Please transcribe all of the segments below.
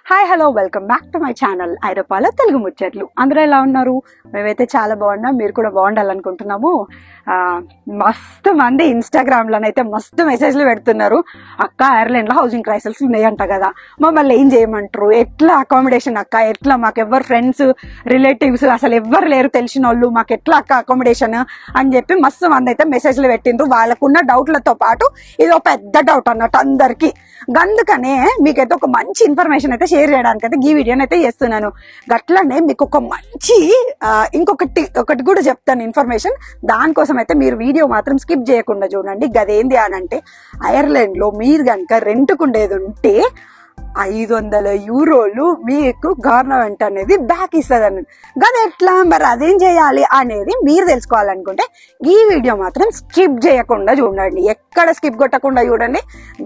Hi hello welcome back to my channel ఐరోపాల తెలుగు ముచ్చట్లు. అందరూ ఎలా ఉన్నారు? మేమైతే చాలా బాగున్నాం, మీరు కూడా బాగుండాలనుకుంటున్నాము. మస్తు మంది ఇన్స్టాగ్రామ్లోనైతే మస్తు మెసేజ్లు పెడుతున్నారు, అక్క ఐర్లాండ్లో హౌసింగ్ క్రైసిస్ ఉన్నాయంట కదా, మమ్మల్ని ఏం చేయమంటారు, ఎట్లా అకామిడేషన్ అక్క, ఎట్లా మాకు ఎవరు ఫ్రెండ్స్ రిలేటివ్స్ అసలు ఎవ్వరు లేరు తెలిసిన వాళ్ళు, మాకు ఎట్లా అక్క అకామిడేషన్ అని చెప్పి మస్తు మంది అయితే మెసేజ్లు పెట్టిండ్రు. వాళ్ళకున్న డౌట్లతో పాటు ఇది ఒక పెద్ద డౌట్ అన్నట్టు అందరికి. అందుకనే మీకైతే ఒక మంచి ఇన్ఫర్మేషన్ అయితే షేర్ చేయడానికి అయితే ఈ వీడియోని అయితే చేస్తున్నాను. గట్లనే మీకు ఒక మంచి ఒకటి కూడా చెప్తాను ఇన్ఫర్మేషన్. దానికోసం అయితే మీరు వీడియో మాత్రం స్కిప్ చేయకుండా చూడండి. గదేంది అని అంటే, ఐర్లాండ్ లో మీరు కనుక రెంట్కుండేది ఉంటే 500 యూరోలు మీకు గవర్నమెంట్ అనేది బ్యాక్ ఇస్తుంది అన్నది. గది ఎట్లా మరి, అదేం చేయాలి అనేది మీరు తెలుసుకోవాలనుకుంటే ఈ వీడియో మాత్రం స్కిప్ చేయకుండా చూడండి, ఎక్కడ స్కిప్ కొట్టకుండా చూడండి.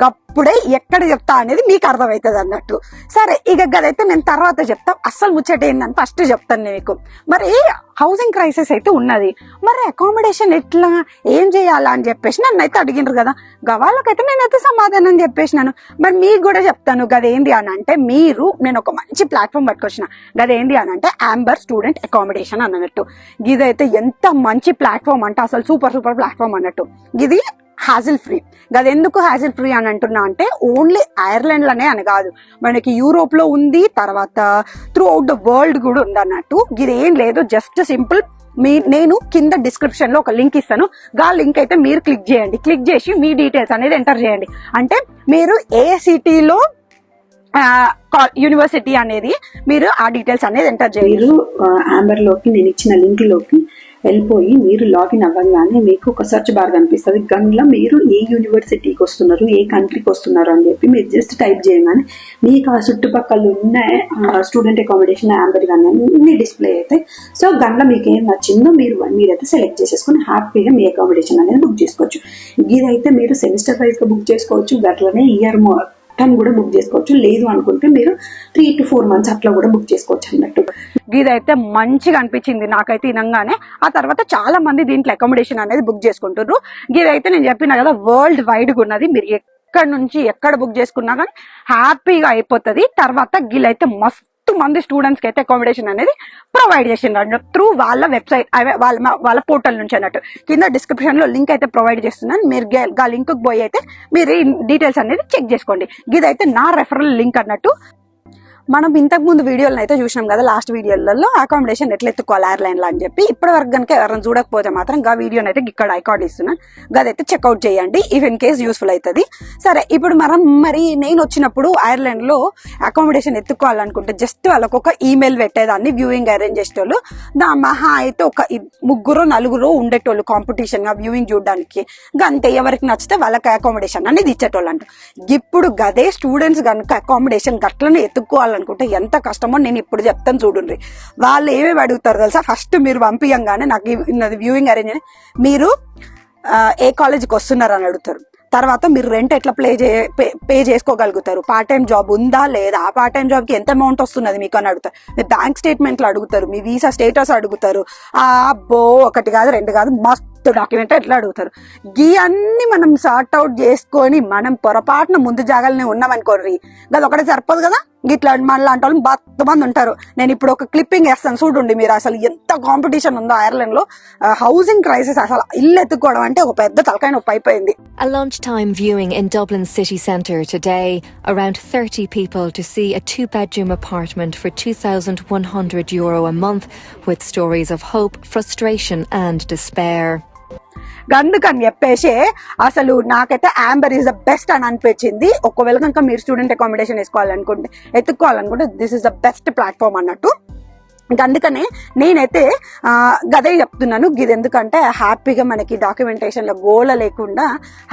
అప్పుడే ఎక్కడ చెప్తా అనేది మీకు అర్థమవుతుంది అన్నట్టు. సరే, ఇక గదైతే నేను తర్వాత చెప్తా. అస్సలు ముచ్చట ఏందని ఫస్ట్ చెప్తాను మీకు. మరి హౌసింగ్ క్రైసిస్ అయితే ఉన్నది, మరి అకామిడేషన్ ఎట్లా, ఏం చేయాలా అని చెప్పేసి నన్ను అయితే అడిగినారు కదా. వాళ్ళకైతే నేనైతే సమాధానం చెప్పేసినాను. మరి మీకు కూడా చెప్తాను. గదేంది అని అంటే, నేను ఒక మంచి ప్లాట్ఫామ్ పట్టుకొచ్చిన. గదేంది అని అంటే ఆంబర్ స్టూడెంట్ అకామిడేషన్ అన్నట్టు. ఇదైతే ఎంత మంచి ప్లాట్ఫామ్ అంటే అసలు సూపర్ ప్లాట్ఫామ్ అన్నట్టు. ఇది హ్యాజిల్ ఫ్రీ. అది ఎందుకు హ్యాజిల్ ఫ్రీ అని అంటున్నా అంటే, ఓన్లీ ఐర్లాండ్ లోనే అని కాదు, మనకి యూరోప్ లో ఉంది, తర్వాత త్రూ అవుట్ ద వరల్డ్ కూడా ఉంది అన్నట్టు. ఇది ఏం లేదు, జస్ట్ సింపుల్. నేను కింద డిస్క్రిప్షన్ లో ఒక లింక్ ఇస్తాను, గా లింక్ అయితే మీరు క్లిక్ చేయండి. క్లిక్ చేసి మీ డీటెయిల్స్ అనేది ఎంటర్ చేయండి. అంటే మీరు ఏ సిటీలో యూనివర్సిటీ అనేది మీరు ఆ డీటెయిల్స్ అనేది ఎంటర్ చేయాలి. ఆంబర్ లోకి నేను ఇచ్చిన లింక్ లోకి వెళ్ళిపోయి మీరు లాగిన్ అవ్వగానే మీకు ఒక సెర్చ్ బార్ కనిపిస్తుంది. గండ్లో మీరు ఏ యూనివర్సిటీకి వస్తున్నారు, ఏ కంట్రీకి వస్తున్నారు అని చెప్పి మీరు జస్ట్ టైప్ చేయగానే మీకు ఆ చుట్టుపక్కల ఉన్న స్టూడెంట్ అకామిడేషన్ ఆంబర్ కానీ అన్ని డిస్ప్లే అవుతాయి. సో గండ్లో మీకు ఏం నచ్చిందో మీరైతే సెలెక్ట్ చేసేసుకుని హ్యాపీగా మీ అకామిడేషన్ అనేది బుక్ చేసుకోవచ్చు. ఇదైతే మీరు సెమిస్టర్ వైజ్గా బుక్ చేసుకోవచ్చు, గట్లనే ఇయర్ కూడా బుక్ చేసుకోవచ్చు. లేదు అనుకుంటే మీరు 3 to 4 months అట్లా కూడా బుక్ చేసుకోవచ్చు అన్నట్టు. ఇదైతే మంచిగా అనిపించింది నాకైతే వినంగానే. ఆ తర్వాత చాలా మంది దీంట్లో అకామిడేషన్ అనేది బుక్ చేసుకుంటారు. ఇదైతే నేను చెప్పిన కదా, వరల్డ్ వైడ్ గా ఉన్నది. మీరు ఎక్కడ నుంచి ఎక్కడ బుక్ చేసుకున్నా కానీ హ్యాపీగా అయిపోతుంది. తర్వాత గిలైతే మస్తు మంది స్టూడెంట్స్ కి అయితే అకామిడేషన్ అనేది ప్రొవైడ్ చేసిండ్రు త్రూ వాళ్ళ వెబ్సైట్, వాళ్ళ పోర్టల్ నుంచి అన్నట్టు. కింద డిస్క్రిప్షన్ లో లింక్ అయితే ప్రొవైడ్ చేస్తున్నాను. మీరు ఆ లింక్ కు పోయి అయితే మీరు ఈ డీటెయిల్స్ అనేది చెక్ చేసుకోండి. ఇదైతే నా రెఫరల్ లింక్ అన్నట్టు. మనం ఇంతకు ముందు వీడియోలను అయితే చూసినాం కదా, లాస్ట్ వీడియోలలో అకామిడేషన్ ఎట్లా ఎత్తుకోవాలి ఐర్లాండ్ లో అని చెప్పి. ఇప్పటి వరకు కనుక ఎవరైనా చూడకపోతే మాత్రం గా వీడియోని అయితే ఇక్కడ ఐకార్డ్ ఇస్తున్నాను, గదైతే చెక్అవుట్ చేయండి ఇఫ్ ఇన్ కేస్ యూస్ఫుల్ అవుతుంది. సరే, ఇప్పుడు మరి నేను వచ్చినప్పుడు ఐర్లాండ్ లో అకామిడేషన్ ఎత్తుకోవాలనుకుంటే జస్ట్ వాళ్ళకు ఒక ఈమెయిల్ పెట్టేదాన్ని, వ్యూయింగ్ అరేంజ్ చేసేటోళ్ళు. మహా అయితే ఒక 3-4 ఉండేటోళ్ళు కాంపిటీషన్ గా వ్యూయింగ్ చూడడానికి. అంతే, ఎవరికి నచ్చితే వాళ్ళకి అకామిడేషన్ అనేది ఇచ్చేటోళ్ళు అంట. ఇప్పుడు గదే స్టూడెంట్స్ కనుక అకామిడేషన్ గట్లనే ఎత్తుకోవాలి అనుకుంటే ఎంత కష్టమో నేను ఇప్పుడు చెప్తాను చూడండి. వాళ్ళు ఏమేమి అడుగుతారు తెలుసా? ఫస్ట్ మీరు పంపించగానే నాకు వ్యూయింగ్ అరేంజ్, మీరు ఏ కాలేజీకి వస్తున్నారు అని అడుగుతారు. తర్వాత మీరు రెంట్ ఎట్లా పే చేసుకోగలుగుతారు, పార్ట్ టైం జాబ్ ఉందా లేదా, ఆ పార్ట్ టైం జాబ్ కి ఎంత అమౌంట్ వస్తున్నది మీకు అని అడుగుతారు. మీ బ్యాంక్ స్టేట్మెంట్లు అడుగుతారు, మీ వీసా స్టేటస్ అడుగుతారు. అబ్బో, 1 కాదు 2 కాదు, మస్తు డాక్యుమెంట్ ఎట్లా అడుగుతారు. అన్ని మనం సార్ట్ అవుట్ చేసుకొని మనం పొరపాటున ముందు జాగాలనే ఉన్నామనుకోర్రి, అది ఒకటే సరిపోదు కదా. ఇట్లా మళ్ళీ అంటే వాళ్ళు 10 మంది ఉంటారు. నేను ఇప్పుడు ఒక క్లిప్పింగ్ వేస్తాను చూడండి మీరు. అసలు ఎంత కాంపిటీషన్ ఉందో ఐర్లాండ్ లో. హౌసింగ్ క్రైసిస్, అసలు ఇల్లు ఎత్తుకోవడం అంటే ఒక పెద్ద తలకాయ నొప్పి అయిపోయింది. A lunchtime viewing in Dublin city centre today. Around 30 people to see a 2-bedroom apartment for €2,100 a month, with stories of hope, frustration and despair. అందుకని చెప్పేసి అసలు నాకైతే ఆంబర్ ఈజ్ ద బెస్ట్ అని అనిపించింది. ఒకవేళ కనుక మీరు స్టూడెంట్ అకామిడేషన్ ఎత్తుకోవాలనుకుంటే this is the best platform అన్నట్టు. ఇంకా అందుకనే నేనైతే గదే చెప్తున్నాను. ఇది ఎందుకంటే హ్యాపీగా మనకి డాక్యుమెంటేషన్ లో గోల లేకుండా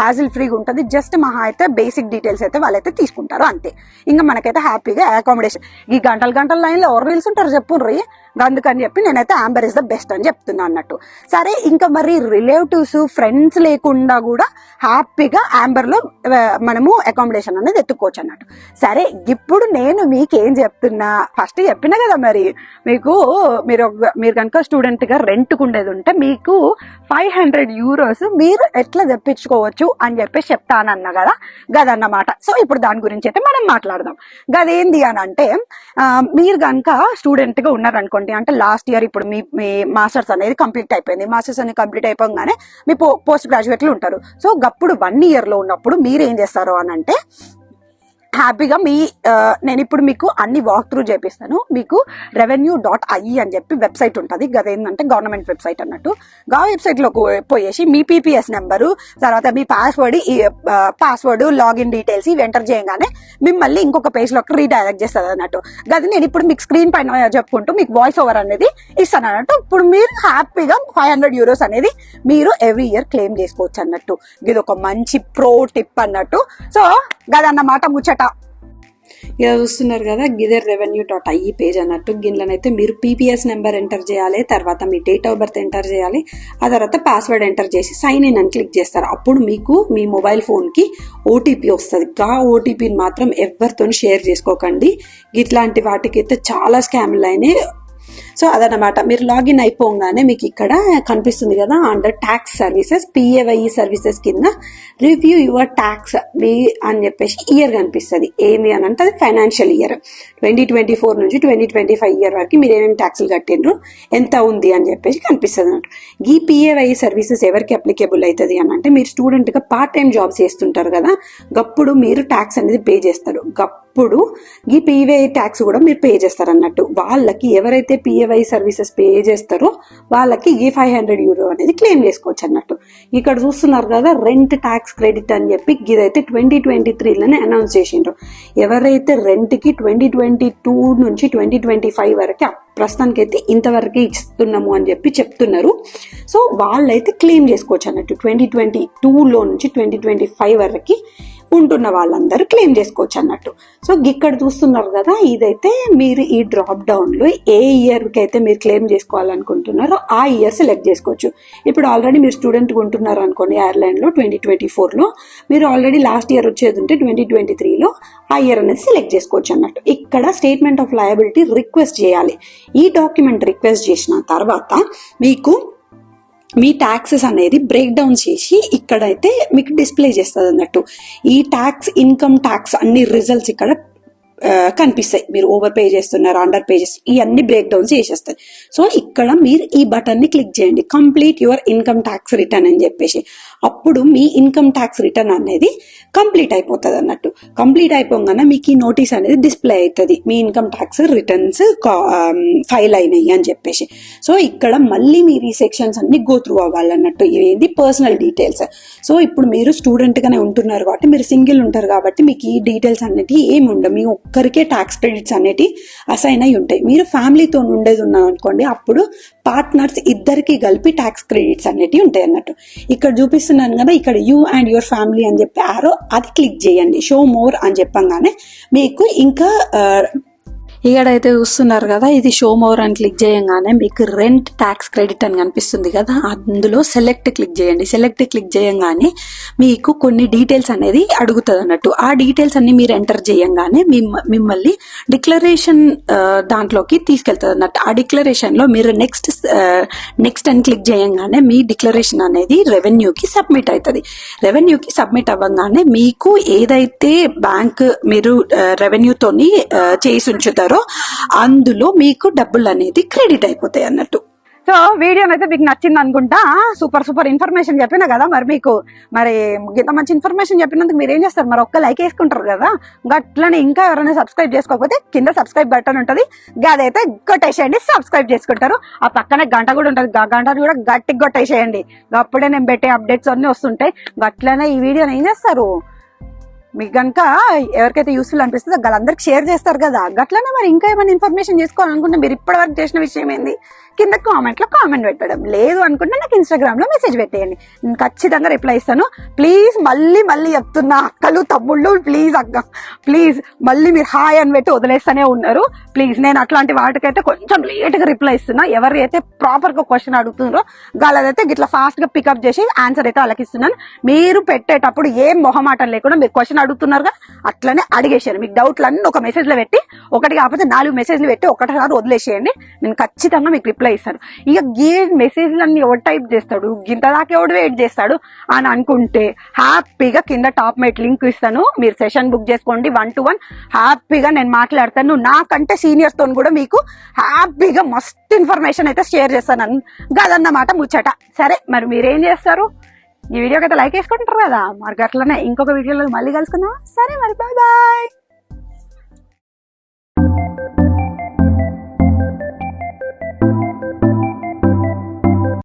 హ్యాజిల్ ఫ్రీగా ఉంటుంది. జస్ట్ మహా అయితే బేసిక్ డీటెయిల్స్ అయితే వాళ్ళైతే తీసుకుంటారు అంతే. ఇంకా మనకైతే హ్యాపీగా అకామిడేషన్. ఈ గంటల లైన్ లో ఎవరు నిల్చుంటారు చెప్పుర్రి. అందుకని చెప్పి నేనైతే యాంబర్ ఇస్ ద బెస్ట్ అని చెప్తున్నా అన్నట్టు. సరే, ఇంకా మరి రిలేటివ్స్ ఫ్రెండ్స్ లేకుండా కూడా హ్యాపీగా యాంబర్ లో మనము అకామిడేషన్ అనేది ఎత్తుకోవచ్చు అన్నట్టు. సరే, ఇప్పుడు నేను మీకేం చెప్తున్నా, ఫస్ట్ చెప్పినా కదా, మరి మీరు కనుక స్టూడెంట్ గా రెంట్కు ఉండేది ఉంటే మీకు 500 euros మీరు ఎట్లా తెప్పించుకోవచ్చు అని చెప్పేసి చెప్తానన్నా కదా, గదన్నమాట. సో ఇప్పుడు దాని గురించి అయితే మనం మాట్లాడదాం. గదేంది అని అంటే, మీరు కనుక స్టూడెంట్ గా ఉన్నారనుకోండి, అంటే లాస్ట్ ఇయర్ ఇప్పుడు మీ మాస్టర్స్ అనేది కంప్లీట్ అయిపోయింది. మాస్టర్స్ అనేది కంప్లీట్ అయిపోగానే మీ పోస్ట్ గ్రాడ్యుయేట్లు ఉంటారు. సో అప్పుడు 1 year లో ఉన్నప్పుడు మీరు ఏం చేస్తారు అని అంటే, హ్యాపీగా నేను ఇప్పుడు మీకు అన్ని వాక్ త్రూ చేపిస్తాను. మీకు revenue.ie అని చెప్పి వెబ్సైట్ ఉంటుంది. అదేంటంటే గవర్నమెంట్ వెబ్సైట్ అన్నట్టు. ఆ వెబ్సైట్ లో పోయేసి మీ PPS నెంబరు, తర్వాత మీ పాస్వర్డ్ లాగిన్ డీటెయిల్స్ ఇవి ఎంటర్ చేయగానే మిమ్మల్ని ఇంకొక పేజ్ లోకి రీడైరెక్ట్ చేస్తుంది అన్నట్టు. అది నేను ఇప్పుడు మీకు స్క్రీన్ పైన చెప్పుకుంటూ మీకు వాయిస్ ఓవర్ అనేది ఇస్తాను అన్నట్టు. ఇప్పుడు మీరు హ్యాపీగా 500 euros అనేది మీరు ఎవ్రీ ఇయర్ క్లెయిమ్ చేసుకోవచ్చు అన్నట్టు. ఇది ఒక మంచి ప్రో టిప్ అన్నట్టు. సో గదన్నమాట ముచ్చట. ఇలా చూస్తున్నారు కదా, గిదే revenue.ie పేజ్ అన్నట్టు. గిన్నెలనైతే మీరు PPS నెంబర్ ఎంటర్ చేయాలి, తర్వాత మీ డేట్ ఆఫ్ బర్త్ ఎంటర్ చేయాలి, ఆ తర్వాత పాస్వర్డ్ ఎంటర్ చేసి సైన్ ఇన్ అని క్లిక్ చేస్తారు. అప్పుడు మీకు మీ మొబైల్ ఫోన్కి OTP వస్తుంది. ఆ OTPని మాత్రం ఎవరితో షేర్ చేసుకోకండి. ఇట్లాంటి వాటికి అయితే చాలా స్కామ్లు అయినాయి. సో అదనమాట. మీరు లాగిన్ అయిపోగానే మీకు ఇక్కడ కనిపిస్తుంది కదా, under tax services, PAYE services కింద రివ్యూ యువర్ ట్యాక్స్ అని చెప్పేసి ఇయర్ కనిపిస్తుంది. ఏంది అని అంటే అది ఫైనాన్షియల్ ఇయర్ 2024 నుంచి 2025 ఇయర్ వరకు మీరు ఏమేమి ట్యాక్స్లు కట్టిండ్రు, ఎంత ఉంది అని చెప్పేసి కనిపిస్తుంది అన్నట్టు. ఈ PAYE సర్వీసెస్ ఎవరికి అప్లికేబుల్ అవుతుంది అని అంటే, మీరు స్టూడెంట్గా పార్ట్ టైం జాబ్స్ చేస్తుంటారు కదా, గప్పుడు మీరు ట్యాక్స్ అనేది పే చేస్తారు. ఇప్పుడు ఈ PAYE ట్యాక్స్ కూడా మీరు పే చేస్తారు అన్నట్టు. వాళ్ళకి ఎవరైతే PAYE సర్వీసెస్ పే చేస్తారో వాళ్ళకి ఈ 500 euro అనేది క్లెయిమ్ చేసుకోవచ్చు అన్నట్టు. ఇక్కడ చూస్తున్నారు కదా, రెంట్ ట్యాక్స్ క్రెడిట్ అని చెప్పి ఇదైతే 2023లోనే అనౌన్స్ చేసిండ్రు. ఎవరైతే రెంట్కి 2022 నుంచి 2025 వరకు ప్రస్తుతానికి అయితే ఇంతవరకే ఇస్తున్నాము అని చెప్పి చెప్తున్నారు. సో వాళ్ళైతే క్లెయిమ్ చేసుకోవచ్చు అన్నట్టు. 2022లో నుంచి 2025 వరకు ఉంటున్న వాళ్ళందరూ క్లెయిమ్ చేసుకోవచ్చు అన్నట్టు. సో ఇక్కడ చూస్తున్నారు కదా, ఇదైతే మీరు ఈ డ్రాప్ డౌన్ లో ఏ ఇయర్కి అయితే మీరు క్లెయిమ్ చేసుకోవాలనుకుంటున్నారో ఆ ఇయర్ సెలెక్ట్ చేసుకోవచ్చు. ఇప్పుడు ఆల్రెడీ మీరు స్టూడెంట్ ఉంటున్నారు అనుకోండి, ఎయిర్లైన్లో 2024లో, మీరు ఆల్రెడీ లాస్ట్ ఇయర్ వచ్చేది ఉంటే 2023లో ఆ ఇయర్ అనేది సెలెక్ట్ చేసుకోవచ్చు అన్నట్టు. ఇక్కడ స్టేట్మెంట్ ఆఫ్ లయబిలిటీ రిక్వెస్ట్ చేయాలి. ఈ డాక్యుమెంట్ రిక్వెస్ట్ చేసిన తర్వాత మీకు మీ ట్యాక్సెస్ అనేది బ్రేక్ డౌన్ చేసి ఇక్కడైతే మీకు డిస్ప్లే చేస్తుంది అన్నట్టు. ఈ ట్యాక్స్, ఇన్కమ్ ట్యాక్స్ అన్ని రిజల్ట్స్ ఇక్కడ కనిపిస్తాయి. మీరు ఓవర్ పే చేస్తున్నారు, అండర్ పే చేస్తున్నారు, ఇవన్నీ బ్రేక్ డౌన్స్ చేసేస్తాయి. సో ఇక్కడ మీరు ఈ బటన్ ని క్లిక్ చేయండి, complete your income tax return అని చెప్పేసి. అప్పుడు మీ ఇన్కమ్ ట్యాక్స్ రిటర్న్ అనేది కంప్లీట్ అయిపోతుంది అన్నట్టు. కంప్లీట్ అయిపోగానే మీకు ఈ నోటీస్ అనేది డిస్ప్లే అవుతుంది, మీ ఇన్కమ్ ట్యాక్స్ రిటర్న్స్ ఫైల్ అయినాయి అని చెప్పేసి. సో ఇక్కడ మళ్ళీ మీరు ఈ సెక్షన్స్ అన్ని గో త్రూ అవ్వాలన్నట్టు. ఇవేంటి పర్సనల్ డీటెయిల్స్. సో ఇప్పుడు మీరు స్టూడెంట్ గానే ఉంటున్నారు కాబట్టి, మీరు సింగిల్ ఉంటారు కాబట్టి మీకు ఈ డీటెయిల్స్ అనేవి ఏమి ఉండవు. మీ ఒక్కరికే ట్యాక్స్ క్రెడిట్స్ అనేవి అసైన్ అయి ఉంటాయి. మీరు ఫ్యామిలీతో ఉండేది ఉన్నారు అనుకోండి, అప్పుడు పార్ట్నర్స్ ఇద్దరికి కలిపి ట్యాక్స్ క్రెడిట్స్ అనేవి ఉంటాయి అన్నట్టు. ఇక్కడ చూపిస్తున్నాను కదా, ఇక్కడ యూ అండ్ యువర్ ఫ్యామిలీ అని చెప్పి ఆరో అది క్లిక్ చేయండి. షో మోర్ అని చెప్పంగానే మీకు ఇంకా ఇక్కడైతే చూస్తున్నారు కదా, ఇది షో మోర్ అని క్లిక్ చేయగానే మీకు రెంట్ ట్యాక్స్ క్రెడిట్ అని కనిపిస్తుంది కదా, అందులో సెలెక్ట్ క్లిక్ చేయండి. సెలెక్ట్ క్లిక్ చేయగానే మీకు కొన్ని డీటెయిల్స్ అనేది అడుగుతుంది అన్నట్టు. ఆ డీటెయిల్స్ అన్ని మీరు ఎంటర్ చేయగానే మిమ్మల్ని డిక్లరేషన్ దాంట్లోకి తీసుకెళ్తుంది అన్నట్టు. ఆ డిక్లరేషన్ లో మీరు నెక్స్ట్ అని క్లిక్ చేయగానే మీ డిక్లరేషన్ అనేది రెవెన్యూకి సబ్మిట్ అవుతుంది. రెవెన్యూకి సబ్మిట్ అవ్వగానే మీకు ఏదైతే బ్యాంక్ మీరు రెవెన్యూతోని చేసి ఉంచుతారో అందులో మీకు డబ్బులు అనేది క్రెడిట్ అయిపోతాయి అన్నట్టు. సో వీడియో అయితే మీకు నచ్చింది అనుకుంటా. సూపర్ ఇన్ఫర్మేషన్ చెప్పినా కదా, మరి ఇంత మంచి ఇన్ఫర్మేషన్ చెప్పినందుకు మీరు ఏం చేస్తారు, మరి ఒక్క లైక్ వేసుకుంటారు కదా. గట్లనే ఇంకా ఎవరైనా సబ్స్క్రైబ్ చేసుకోకపోతే కింద సబ్స్క్రైబ్ బటన్ ఉంటుంది, అదైతే కొట్టేసేయండి, సబ్స్క్రైబ్ చేసుకుంటారు. ఆ పక్కనే గంట కూడా ఉంటుంది, గంట కూడా గట్టిగా కొట్టేసేయండి. అప్పుడే నేను పెట్టే అప్డేట్స్ అన్ని వస్తుంటాయి. గట్లనే ఈ వీడియోని ఏం చేస్తారు, మీకు కనుక ఎవరికైతే యూస్ఫుల్ అనిపిస్తుందో వాళ్ళందరికి షేర్ చేస్తారు కదా. గట్లనే మరి ఇంకా ఏమైనా ఇన్ఫర్మేషన్ చేసుకోవాలనుకుంటే మీరు ఇప్పటివరకు చేసిన విషయం ఏంది, కింద కామెంట్ లో కామెంట్ పెట్టడం, లేదు అనుకుంటే నాకు ఇన్స్టాగ్రామ్ లో మెసేజ్ పెట్టేయండి, నేను ఖచ్చితంగా రిప్లై ఇస్తాను. ప్లీజ్ మళ్ళీ చెప్తున్నా, అక్కలు తమ్ముళ్ళు ప్లీజ్ అక్క ప్లీజ్ మళ్ళీ మీరు హాయ్ అని పెట్టి వదిలేస్తూనే ఉన్నారు. ప్లీజ్ నేను అట్లాంటి వాటికైతే కొంచెం లేట్ గా రిప్లై ఇస్తున్నా. ఎవరు అయితే ప్రాపర్ గా క్వశ్చన్ అడుగుతున్నారో వాళ్ళదైతే గిట్లా ఫాస్ట్ గా పికప్ చేసి ఆన్సర్ అయితే వాళ్ళకి ఇస్తున్నాను. మీరు పెట్టేటప్పుడు ఏం మొహమాటం లేకుండా మీరు క్వశ్చన్ అడుగుతున్నారుగా అట్లనే అడిగేసారు. మీకు డౌట్లు అన్ని ఒక మెసేజ్ లో పెట్టి, ఒకటి కాకపోతే 4 మెసేజ్లు పెట్టి ఒకటిసారి వదిలేసేయండి, నేను ఖచ్చితంగా మీకు రిప్లై ఇస్తాను. ఇక ఈ మెసేజ్లన్నీ ఎవరు టైప్ చేస్తాడు, గింత దాకా ఎవడు వెయిట్ చేస్తాడు అని అనుకుంటే హ్యాపీగా కింద టాప్ మేట్ లింక్ ఇస్తాను, మీరు సెషన్ బుక్ చేసుకోండి. 1-to-1 హ్యాపీగా నేను మాట్లాడతాను. నాకంటే సీనియర్స్ తో కూడా మీకు హ్యాపీగా మస్తు ఇన్ఫర్మేషన్ అయితే షేర్ చేస్తాను. గదన్నమాట ముచ్చట. సరే మరి మీరేం చేస్తారు, ఈ వీడియోకి అయితే లైక్ వేసుకుంటారు కదా, మరి అట్లనే ఇంకొక వీడియోలో మళ్ళీ కలుసుకుందాం. సరే మరి బాయ్ బాయ్.